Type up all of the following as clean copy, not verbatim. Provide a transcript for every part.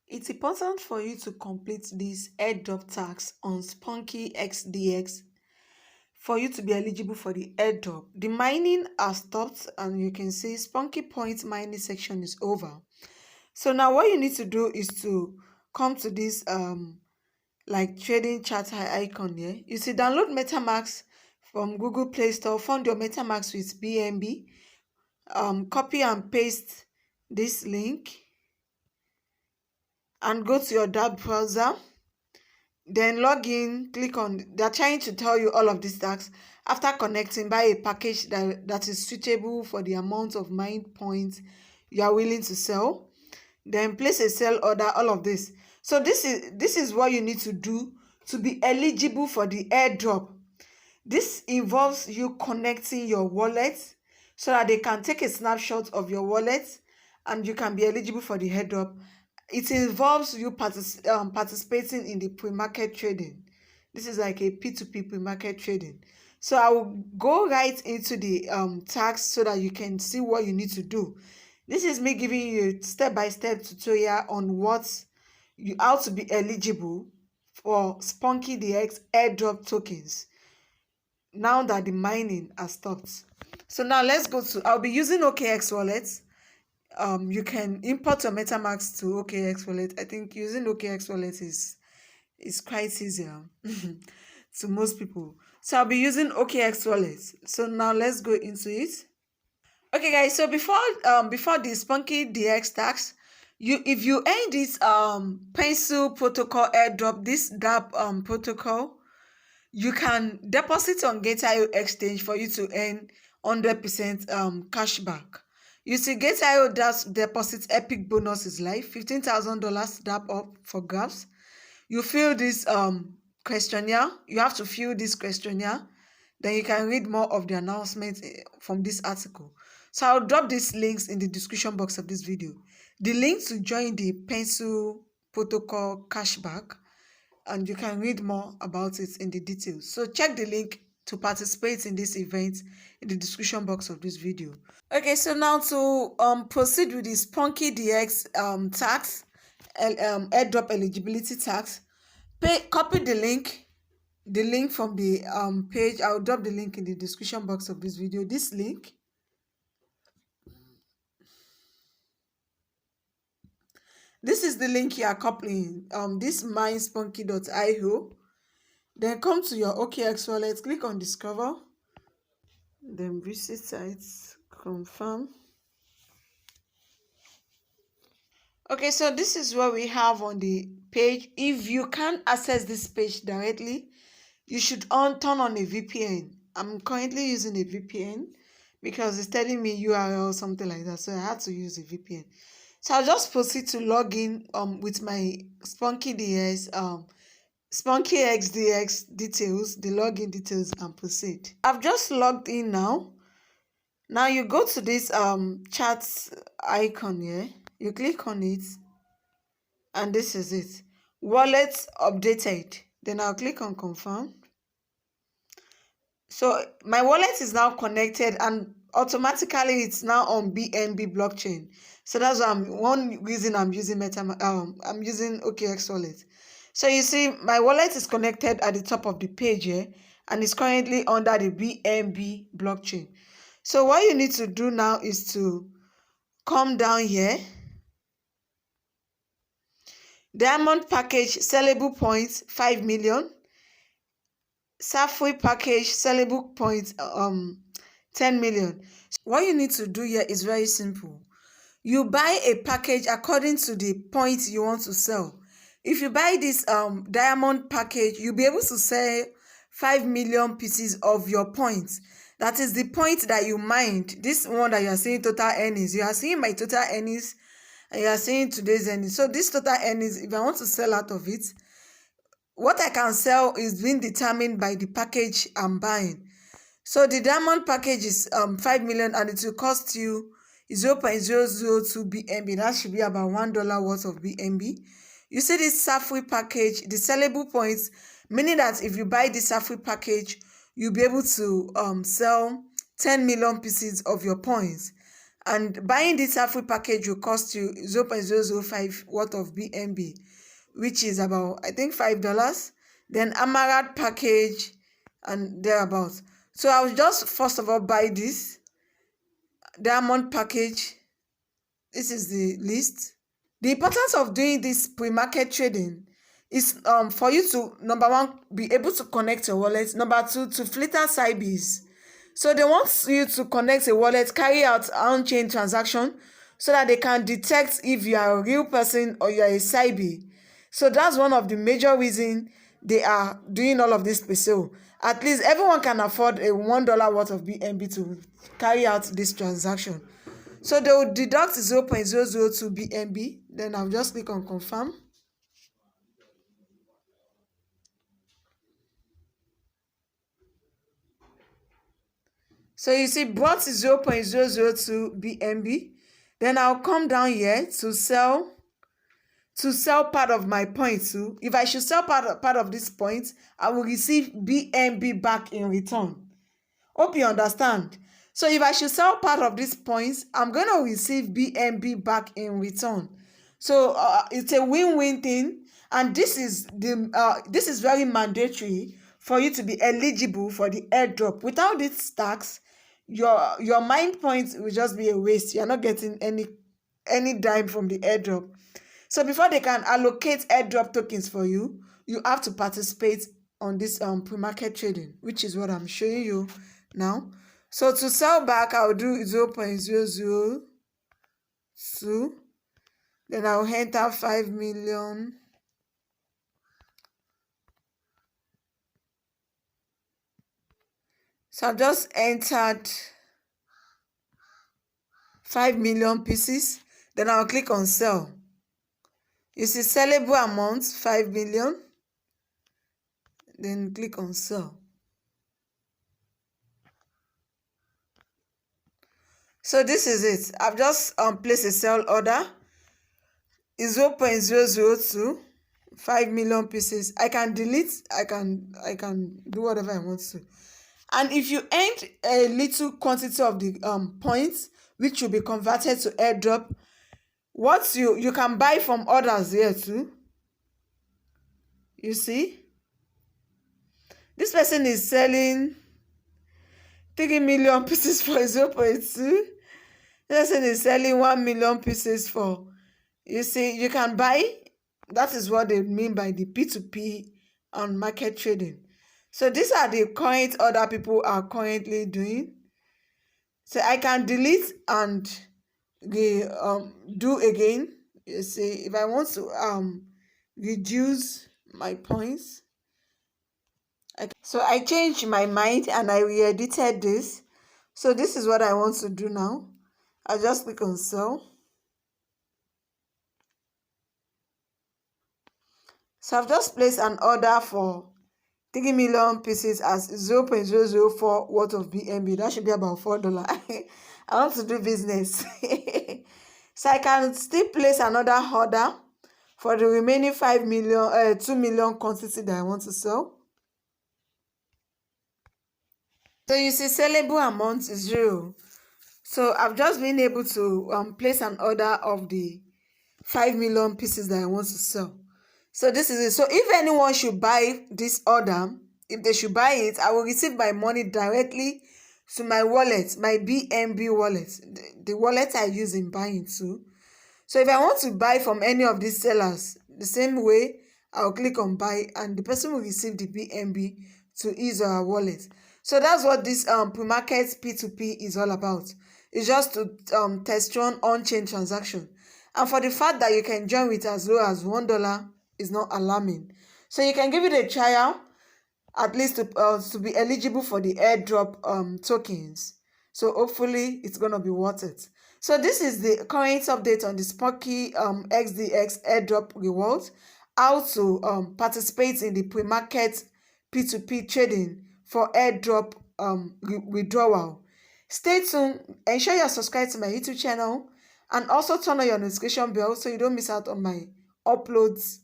It's important for you to complete this airdrop tax on SpunkySDX for you to be eligible for the airdrop. The mining has stopped and you can see Spunky point mining section is over. So now what you need to do is to come to this like trading chart icon here. You see download MetaMask from Google Play Store, fund your MetaMask with BNB. Copy and paste this link and go to your DAPP browser, then log in, click on, they're trying to tell you all of these tasks. After connecting, buy a package that is suitable for the amount of mine points you are willing to sell, then place a sell order, all of this. So this is what you need to do to be eligible for the airdrop. This involves you connecting your wallet so that they can take a snapshot of your wallet and you can be eligible for the airdrop. It involves you participating in the pre-market trading. This is like a P2p pre-market trading. So I will go right into the tax so that you can see what you need to do. This is me giving you a step-by-step tutorial on how to be eligible for SpunkySDX airdrop tokens now that the mining has stopped. So now let's go to, I'll be using OKX Wallet. You can import your MetaMask to OKX Wallet. I think using OKX Wallet is quite easier to most people. So I'll be using OKX Wallet. So now let's go into it. Okay, guys. So before the SpunkySDX tax, if you earn this pencil protocol airdrop, this DAPP protocol, you can deposit on Gateio exchange for you to earn 100% cashback. You see, Gateio deposit epic bonus is live, $15,000 DAPP up for grabs. You fill this questionnaire. You have to fill this questionnaire. Then you can read more of the announcements from this article. So I'll drop these links in the description box of this video. The link to join the pencil protocol cashback, and you can read more about it in the details. So check the link to participate in this event in the description box of this video. Okay, so now to proceed with the SpunkySDX tax, airdrop eligibility tax, copy the link from the page. I'll drop the link in the description box of this video. This link, this is the link you are copying. This myspunky.io. Then come to your OKX wallet, click on discover, then visit sites, confirm. Okay, so this is what we have on the page. If you can't access this page directly, you should turn on a VPN. I'm currently using a VPN because it's telling me URL or something like that, so I had to use a VPN. So I'll just proceed to log in with my SpunkySDX details, the login details, and proceed. I've just logged in now. Now you go to this chat icon here. You click on it, and this is it. Wallet updated. Then I'll click on confirm. So my wallet is now connected, and automatically it's now on BNB blockchain. So that's one reason I'm using I'm using OKX Wallet. So you see, my wallet is connected at the top of the page here, and it's currently under the BNB blockchain. So what you need to do now is to come down here. Diamond package sellable points 5 million. Safari package sellable points 10 million. What you need to do here is very simple. You buy a package according to the points you want to sell. If you buy this diamond package, you'll be able to sell 5 million pieces of your points. That is the point that you mined. This one that you are seeing total earnings. You are seeing my total earnings and you are seeing today's earnings. So this total earnings, if I want to sell out of it, what I can sell is being determined by the package I'm buying. So the diamond package is 5 million and it will cost you 0.002 BNB. That should be about $1 worth of BNB. You see this Safari package, the sellable points, meaning that if you buy this Safari package, you'll be able to sell 10 million pieces of your points. And buying this halfway package will cost you 0.005 worth of BNB, which is about, I think, $5. Then Amaranth package and thereabouts. So I will just first of all buy this diamond package. This is the list. The importance of doing this pre-market trading is for you to, number one, be able to connect your wallet. Number two, to filter SIBs. So they want you to connect a wallet, carry out on-chain transaction so that they can detect if you are a real person or you are a SIB. So that's one of the major reasons they are doing all of this pre-sale. At least everyone can afford a $1 worth of BNB to carry out this transaction. So they will deduct 0.002 BNB. Then I'll just click on confirm. So you see, brought 0.002 BNB. Then I'll come down here to sell part of my points too. If I should sell part of this point, I will receive BNB back in return. Hope you understand. So if I should sell part of these points, I'm going to receive BNB back in return. So it's a win-win thing, and this is very mandatory for you to be eligible for the airdrop. Without this tax, your mine points will just be a waste. You're not getting any dime from the airdrop. So before they can allocate airdrop tokens for you, you have to participate on this pre-market trading, which is what I'm showing you now. So to sell back, I'll do 0.002. Then I'll enter 5 million. So I've just entered 5 million pieces. Then I'll click on sell. You see sellable amount 5 million. Then click on sell. So this is it. I've just placed a sell order. It's 0.002, 5 million pieces. I can delete. I can do whatever I want to. And if you earn a little quantity of the points, which will be converted to airdrop, what you can buy from others here too. You see, this person is selling 3 million pieces for 0.2. This person is selling 1 million pieces for. You see, you can buy. That is what they mean by the P2p on market trading. So these are the current other people are currently doing. So I can delete and do again. You see, if I want to reduce my points, so I changed my mind and I re-edited this. So this is what I want to do now. I just click on sell. So I've just placed an order for 3 million pieces as 0.004 worth of BNB. That should be about $4. I want to do business. So I can still place another order for the remaining 2 million quantity that I want to sell. So you see, sellable amount is 0. So I've just been able to place an order of the 5 million pieces that I want to sell. So this is it. So if anyone should buy this order, if they should buy it, I will receive my money directly to my wallet, my BNB wallet, the wallet I use in buying too. So if I want to buy from any of these sellers, the same way, I'll click on buy and the person will receive the BNB to his or her wallet. So that's what this pre-market P2P is all about. It's just to test run on-chain transaction. And for the fact that you can join with as low as $1 is not alarming. So you can give it a trial, at least to be eligible for the airdrop tokens. So hopefully it's going to be worth it. So this is the current update on the SpunkySDX airdrop rewards, how to participate in the pre-market P2P trading for airdrop withdrawal. Stay tuned, ensure you're subscribed to my YouTube channel, and also turn on your notification bell so you don't miss out on my uploads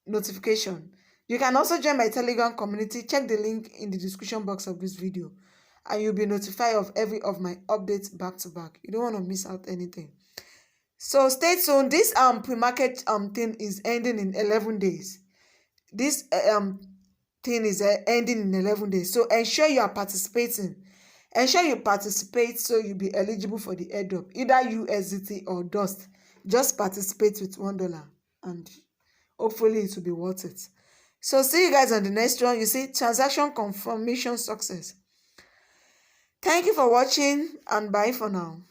notification. You can also join my Telegram community. Check the link in the description box of this video. and you'll be notified of every of my updates back to back. You don't want to miss out anything. So stay tuned. This pre-market thing is ending in 11 days. This thing is ending in 11 days. So ensure you are participating. Ensure you participate so you'll be eligible for the airdrop, either USDT or Dust. Just participate with $1 and hopefully it will be worth it. So see you guys on the next one. You see, transaction confirmation success. Thank you for watching and bye for now.